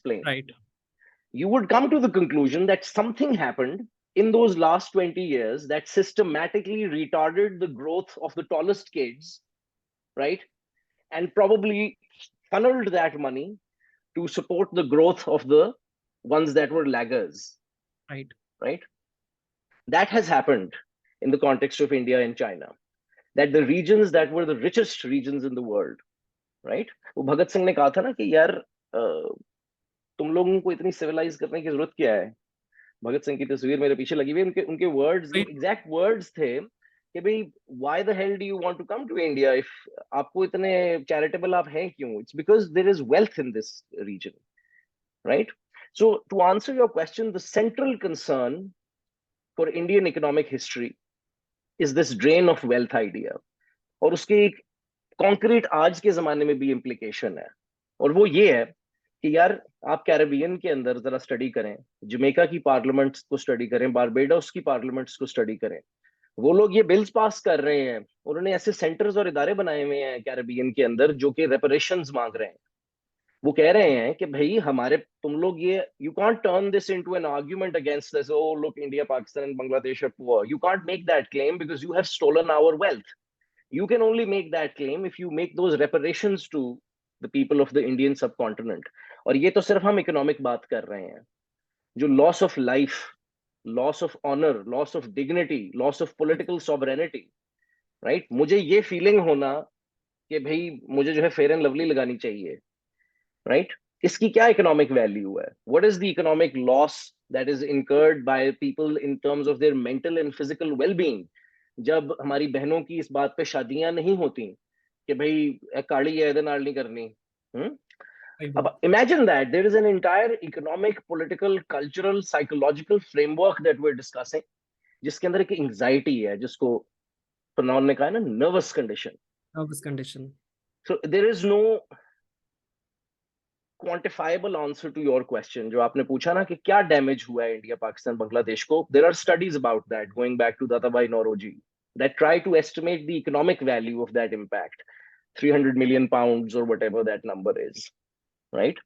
explain, Right. you would come to the conclusion that something happened in those last 20 years that systematically retarded the growth of the tallest kids, right? And probably funneled that money to support the growth of the ones that were laggers, Right. right? That has happened in the context of India and China. That the regions that were the richest regions in the world, right? वो भगत सिंह ने कहा था ना कि यार तुम लोगों को इतनी सिविलाइज करने की जरूरत क्या है? भगत सिंह की तस्वीर मेरे पीछे लगी हुई है, उनके उनके वर्ड्स, Right. एग्जैक्ट वर्ड्स थे कि भाई why the hell do you want to come to India if आपको इतने चैरिटेबल आप हैं क्यों? It's because there is wealth in this region, right? So to answer your question, the central concern for Indian economic history is this drain of wealth idea. और उसके एक concrete आज के जमाने में भी इम्प्लीकेशन है, और वो ये है कि यार आप कैरेबियन के अंदर जरा स्टडी करें, जमैका की पार्लियामेंट्स को स्टडी करें, बारबेडोस की पार्लियामेंट्स को स्टडी करें, वो लोग ये बिल्स पास कर रहे हैं, उन्होंने ऐसे सेंटर्स और इदारे बनाए हुए हैं कैरेबियन के अंदर जो कि रेपरेशंस मांग रहे हैं। वो कह रहे हैं कि भाई हमारे तुम लोग ये, you can't turn this into an argument against this, oh look India Pakistan and Bangladesh are poor, you can't make that claim because you have stolen our wealth. You can only make that claim if you make those reparations to the people of the Indian subcontinent. और ये तो सिर्फ हम economic बात कर रहे हैं. जो loss of life, loss of honour, loss of dignity, loss of political sovereignty, right? मुझे ये फीलिंग होना कि भाई मुझे जो है फेयर एंड लवली लगानी चाहिए, राइट? इसकी क्या इकोनॉमिक वैल्यू है? What is the economic loss that is incurred by people in terms of their mental and physical well-being जब हमारी बहनों की इस बात पे शादियां नहीं होती कि भाई काली है नाल नहीं करनी. अब imagine that there is an entire economic, political, cultural, psychological framework that we're discussing जिसके अंदर एक एंजाइटी है, जिसको प्रनॉन ने कहा है ना nervous condition. So there is no quantifiable answer to your question जो आपने पूछा ना कि क्या डैमेज हुआ है इंडिया, पाकिस्तान, बांग्लादेश को. There are studies about that going back to Databhai Nauroji that try to estimate the economic value of that impact, 300 million pounds or whatever that number is, right?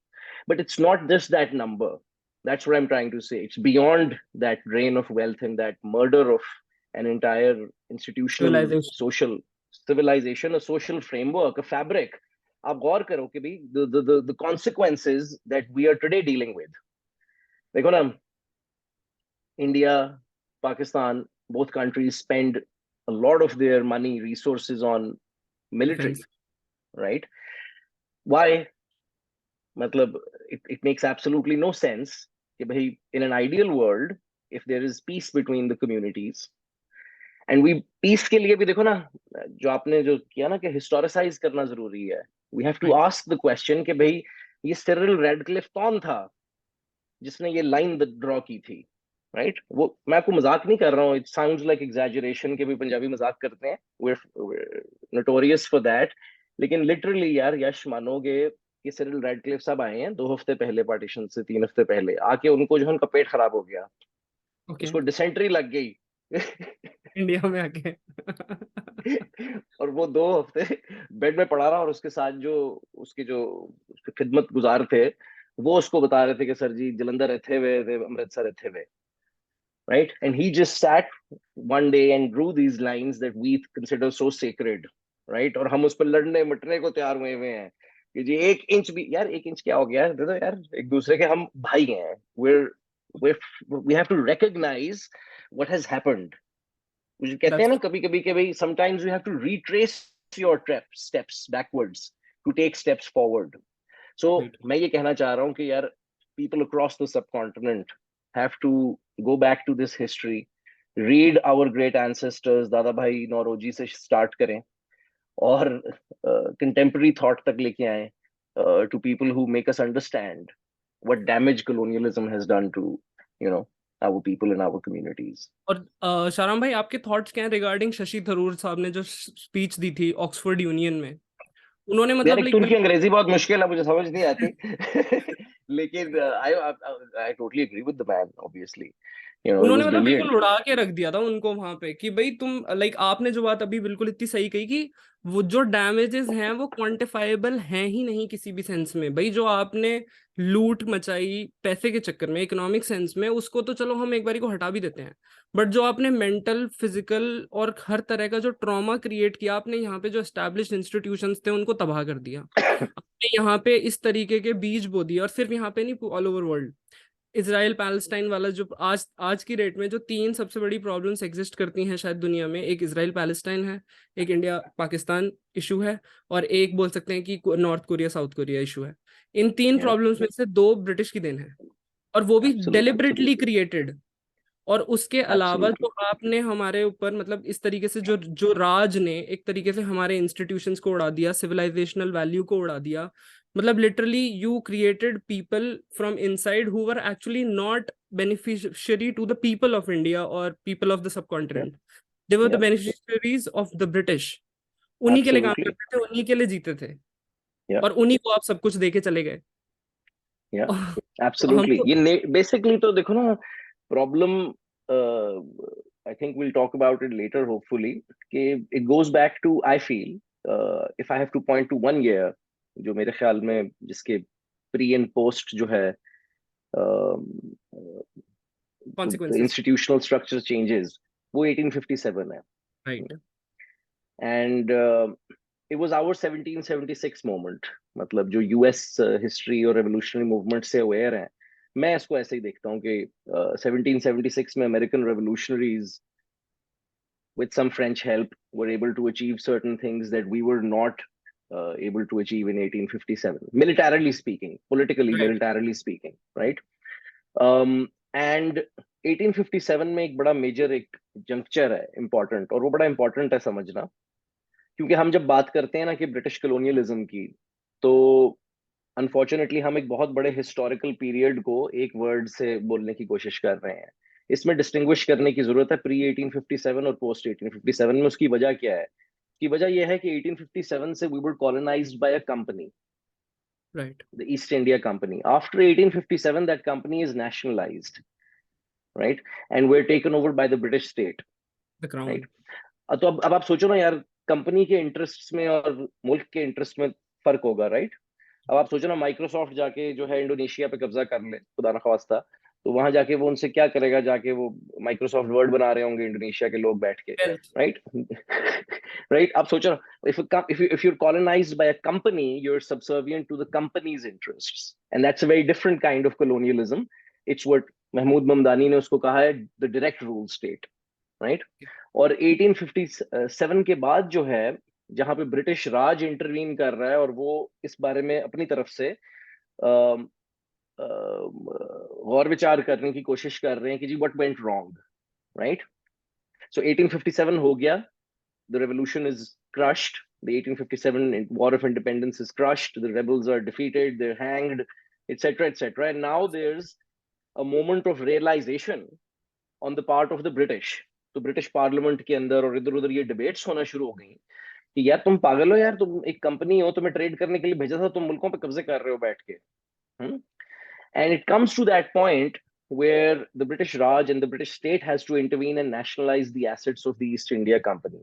But it's not just that number. That's what I'm trying to say. It's beyond that drain of wealth and that murder of an entire institutional social civilization, a social framework, a fabric. आप गौर करो कि भाई the consequences that we are today dealing with. देखो ना, India, Pakistan, both countries spend a lot of their money, resources on military, right? Why? मतलब it makes absolutely no sense कि भाई in an ideal world, if there is peace between the communities, and we peace के लिए भी देखो ना, जो आपने जो किया ना कि historicize करना जरूरी है. We have to ask the question कि भाई ये सिरिल रेडक्लिफ कौन था जिसने ये लाइन ड्रॉ की थी, राइट? वो मैं आपको मजाक नहीं कर रहा हूँ. इट साउंड्स लाइक एग्जैजरेशन के भी पंजाबी मजाक करते हैं, we're notorious for that. लेकिन लिटरली यार यश मानोगे कि सिरिल रेडक्लिफ साहब आए हैं 2 हफ्ते पहले, पार्टीशन से 3 हफ्ते पहले आके, उनको जो है उनका पेट खराब हो गया, उसको डिसेंट्री लग गई इंडिया में आके और वो 2 हफ्ते बेड में पड़ा रहा, और उसके साथ जो उसके खिदमत गुजार थे वो उसको बता रहे थे कि सर जी जलंधर रहते हुए थे, अमृतसर रहते हुए, right? And he just sat one day and drew these lines that we consider so sacred, right? और हम उस पर लड़ने मटने को तैयार हुए हैं कि जी 1 इंच भी, यार 1 इंच क्या हो गया, दे दो यार, एक दूसरे के हम भाई हैं. We have to recognize what has happened. मुझे कहते हैं ना कभी कभी कि भाई sometimes you have to retrace your steps backwards to take steps forward. So मैं ये कहना चाह रहा हूँ कि यार people across the subcontinent have to go back to this history, read our great ancestors, दादा भाई नौरोजी से start करें और contemporary thought तक लेके आए, to people who make us understand what damage colonialism has done to, you know, our people in our communities. और शाराम भाई आपके थॉट्स क्या हैं रिगार्डिंग शशि थरूर साहब ने जो स्पीच दी थी ऑक्सफोर्ड यूनियन में? उन्होंने मतलब तुर्की अंग्रेजी बहुत मुश्किल है, मुझे समझ नहीं आती लेकिन I totally agree with the man, obviously. You know, उन्होंने मतलब बिल्कुल उड़ा के रख दिया था उनको वहां पे कि भाई तुम आपने जो बात अभी बिल्कुल इतनी सही कही कि वो जो डैमेजेस हैं वो क्वांटिफाइबल हैं ही नहीं किसी भी सेंस में भाई। जो आपने लूट मचाई पैसे के चक्कर में इकोनॉमिक सेंस में, उसको तो चलो हम एक बारी को हटा भी देते हैं, बट जो आपने मेंटल फिजिकल और हर तरह का जो ट्रॉमा क्रिएट किया आपने, यहाँ पे जो एस्टैब्लिश्ड इंस्टीट्यूशंस थे उनको तबाह कर दिया आपने, यहाँ पे इस तरीके के बीज बो दिए। और सिर्फ यहाँ पे नहीं, all over world. Israel Palestine वाला जो आज आज की डेट में जो तीन सबसे बड़ी प्रॉब्लम्स एग्जिस्ट करती हैं शायद दुनिया में, एक इसराइल पैलेस्टाइन है, एक इंडिया पाकिस्तान इशू है, और एक बोल सकते हैं कि north Korea south Korea issue है। इन तीन Yeah, प्रॉब्लम्स में से दो ब्रिटिश की देन है, और वो भी absolutely, डेलिबरेटली क्रिएटेड। और उसके अलावा absolutely. जो आपने हमारे ऊपर मतलब इस तरीके से जो जो राज ने एक तरीके से हमारे इंस्टीट्यूशंस को उड़ा दिया, सिविलाइजेशनल वैल्यू को उड़ा दिया, मतलब literally you created people from inside who were actually not beneficiary to the people of India और people of the Yeah, subcontinent. They were the yeah, beneficiaries of the British. उन्हीं के लिए काम absolutely. करते थे, उन्हीं के लिए जीते थे, Yeah, और उन्हीं को आप सब कुछ दे के चले गए। yeah, तो हम absolutely. तो ये बेसिकली तो देखो ना, problem, I think we'll talk about it later hopefully, कि it goes back to, I feel, if I have to point to one year जो मेरे ख्याल में जिसके प्री एंड पोस्ट जो है, कॉन्सिक्वेंसेस। इंस्टीट्यूशनल स्ट्रक्चर चेंजेस, वो 1857 है। Right. And it was our 1776 moment. मतलब जो यूएस हिस्ट्री और रेवोल्यूशनरी मूवमेंट से अवेयर है, मैं इसको ऐसे ही देखता हूँ कि 1776 में American revolutionaries with some French help were able to achieve certain things that we were not able to achieve in 1857, militarily speaking, politically, right. militarily speaking, right? And 1857 में एक बड़ा मेजर एक जंक्चर है इंपॉर्टेंट, और वो बड़ा important है समझना, क्योंकि हम जब बात करते हैं ना कि ब्रिटिश कॉलोनियलिज्म की, तो अनफॉर्चुनेटली हम एक बहुत बड़े हिस्टोरिकल पीरियड को एक वर्ड से बोलने की कोशिश कर रहे हैं। इसमें डिस्टिंग्विश करने की जरूरत है प्री 1857 और पोस्ट 1857 में। उसकी वजह क्या है? की वजह यह है कि 1857 से we were colonised by a company, right. the East India Company. After 1857, that company is nationalized, right? And we're taken over by the British state, the right? Crown. तो अब आप सोचो ना यार, कंपनी के इंटरेस्ट में और मुल्क के इंटरेस्ट में फर्क होगा, राइट? अब आप सोचो ना, माइक्रोसॉफ्ट जाके जो है इंडोनेशिया पे कब्जा कर ले खुदा ना खास्ता, तो वहां जाके वो उनसे क्या करेगा? जाके वो माइक्रोसॉफ्ट वर्ड बना रहे होंगे इंडोनेशिया के लोग बैठ के, वेल्थ। राइट? राइट? आप सोचो ना, if you're colonized by a company, you're subservient to the company's interests, and that's a very different kind of colonialism. It's what Mahmood Mamdani ने उसको कहा है, the direct rule state, right? और 1857 के बाद जो है, जहां पे ब्रिटिश राज इंटरवीन कर रहा है और वो इस बारे में अपनी तरफ से गौर विचार करने की कोशिश कर रहे हैं कि जी व्हाट वेंट रॉन्ग, राइट? सो 1857 हो गया, the revolution is crushed, the 1857 war of independence is crushed, the rebels are defeated, they're hanged, etc., etc., and now there's a moment of realization on the part of the British. तो British parliament के अंदर और इधर उधर ये debates होना शुरू हो गई कि यार तुम पागल हो यार, तुम एक कंपनी हो, तुम्हें ट्रेड करने के लिए भेजा था, तुम मुल्कों पे कब्जे कर रहे हो बैठ के। And it comes to that point where the British Raj and the British state has to intervene and nationalize the assets of the East India Company.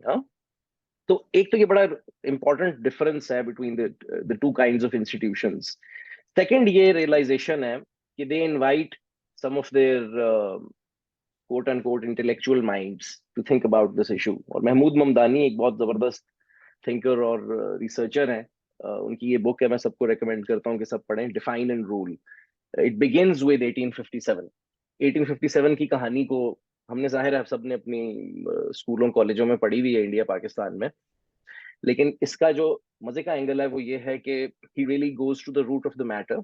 तो एक तो ये बड़ा इंपॉर्टेंट डिफरेंस है between the two kinds of institutions. Second ये realisation है कि they invite some of their quote unquote intellectual minds to think about this issue. और महमूद ममदानी एक बहुत जबरदस्त थिंकर और रिसर्चर हैं। उनकी ये बुक है, मैं सबको रेकमेंड करता हूँ कि सब पढ़ें, define and rule. It begins with 1857। 1857 की कहानी को हमने, जाहिर है सबने अपनी स्कूलों कॉलेजों में पढ़ी हुई है इंडिया पाकिस्तान में, लेकिन इसका जो मजे का एंगल है वो ये है कि he really goes to the root of the matter,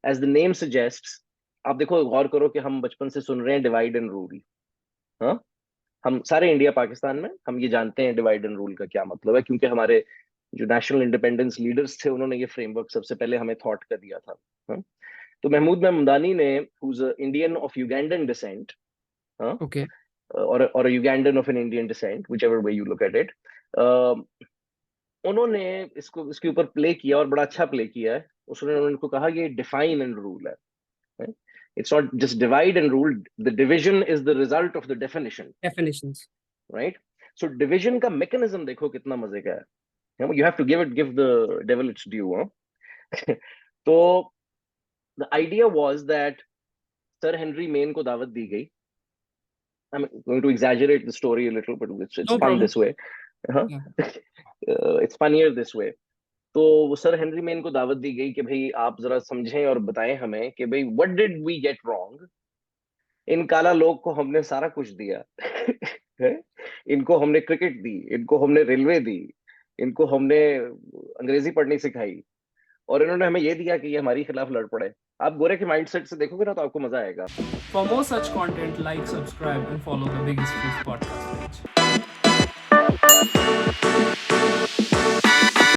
as the name suggests. आप देखो, गौर करो कि हम बचपन से सुन रहे हैं डिवाइड एंड रूल। हाँ, हम सारे इंडिया पाकिस्तान में हम ये जानते हैं डिवाइड एंड रूल का क्या मतलब है, क्योंकि हमारे जो नेशनल इंडिपेंडेंस लीडर्स थे उन्होंने ये फ्रेमवर्क सबसे पहले हमें थॉट कर दिया था। हाँ? तो महमूद ममदानी ने, whose Indian of Ugandan descent, okay. और Ugandan of an Indian descent, whichever way you look at it, उन्होंने इसको इसके ऊपर प्ले किया और बड़ा अच्छा प्ले किया है। उसने उनको कहा कि डिफाइन एंड रूल है, it's not just divide and rule, the division is the result of the definition, definitions. Right? So division का मैकेनिज्म देखो कितना मजे का है। You have to give the devil its due, huh? तो the idea was that sir Henry main को दावत दी गई. I'm going to exaggerate the story a little, but it's no fun problem. this way. Huh? It's funnier this way. तो वो sir Henry main को दावत दी गई कि भाई आप जरा समझें और बताएं हमें कि भाई what did we get wrong. इन काला लोग को हमने सारा कुछ दिया. हैं? इनको हमने क्रिकेट दी, इनको हमने रेलवे दी, इनको हमने अंग्रेजी पढ़नी सिखाई, और इन्होंने हमें ये दिया कि ये हमारे खिलाफ लड़ पड़े. आप गोरे के माइंडसेट से देखोगे ना तो आपको मजा आएगा. For more such content, like, subscribe, and follow the Big Histories Podcast page.